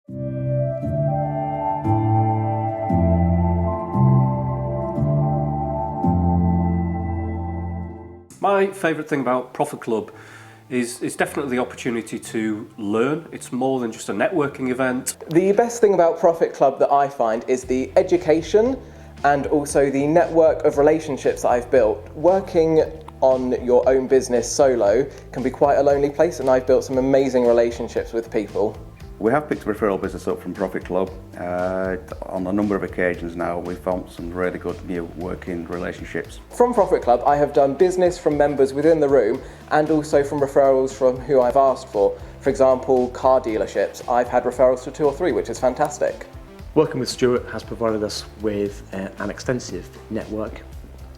My favourite thing about ProfitCLUB is definitely the opportunity to learn. It's more than just a networking event. The best thing about ProfitCLUB that I find is the education and also the network of relationships that I've built. Working on your own business solo can be quite a lonely place, and I've built some amazing relationships with people. We have picked referral business up from ProfitCLUB. On a number of occasions now, we've found some really good new working relationships. From ProfitCLUB, I have done business from members within the room and also from referrals from who I've asked for. For example, car dealerships. I've had referrals to 2 or 3, which is fantastic. Working with Stuart has provided us with an extensive network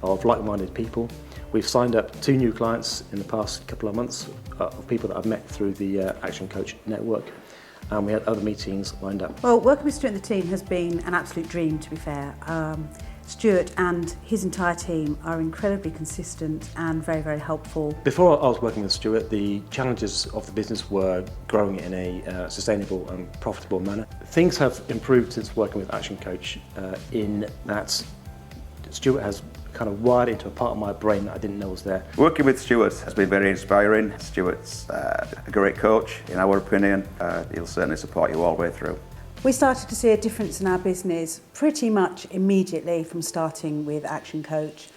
of like-minded people. We've signed up 2 new clients in the past couple of months of people that I've met through the Action Coach network. And we had other meetings lined up. Well, working with Stuart and the team has been an absolute dream, to be fair. Stuart and his entire team are incredibly consistent and very, very helpful. Before I was working with Stuart, the challenges of the business were growing in a sustainable and profitable manner. Things have improved since working with Action Coach in that Stuart has kind of wired into a part of my brain that I didn't know was there. Working with Stuart has been very inspiring. Stuart's a great coach, in our opinion. He'll certainly support you all the way through. We started to see a difference in our business pretty much immediately from starting with Action Coach.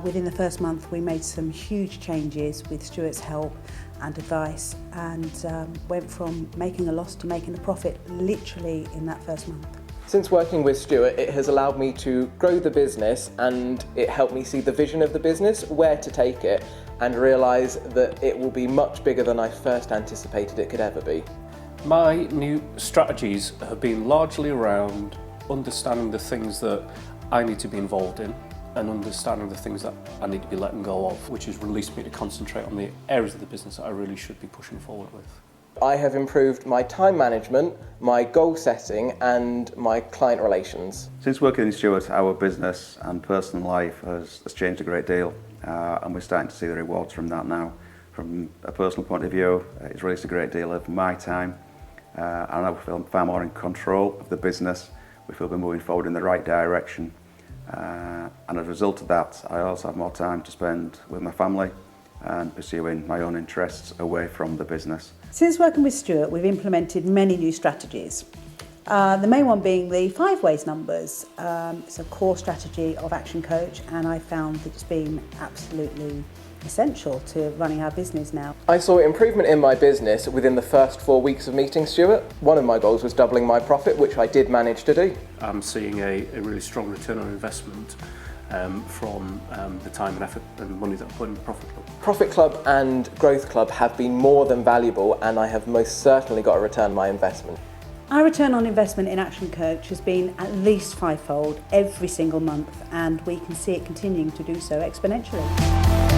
Within the first month, we made some huge changes with Stuart's help and advice, and went from making a loss to making a profit literally in that first month. Since working with Stuart, it has allowed me to grow the business, and it helped me see the vision of the business, where to take it, and realise that it will be much bigger than I first anticipated it could ever be. My new strategies have been largely around understanding the things that I need to be involved in and understanding the things that I need to be letting go of, which has released me to concentrate on the areas of the business that I really should be pushing forward with. I have improved my time management, my goal setting, and my client relations. Since working in Stuart, our business and personal life has changed a great deal, and we're starting to see the rewards from that now. From a personal point of view, it's released a great deal of my time, and I feel far more in control of the business. We feel we're moving forward in the right direction, and as a result of that, I also have more time to spend with my family and pursuing my own interests away from the business. Since working with Stuart, we've implemented many new strategies. The main one being the 5 ways numbers. It's a core strategy of Action Coach, and I found that it's been absolutely essential to running our business now. I saw improvement in my business within the first 4 weeks of meeting Stuart. One of my goals was doubling my profit, which I did manage to do. I'm seeing a really strong return on investment from the time and effort and money that I put in ProfitCLUB. ProfitCLUB and Growth Club have been more than valuable, and I have most certainly got to return my investment. Our return on investment in Action Coach has been at least 5-fold every single month, and we can see it continuing to do so exponentially.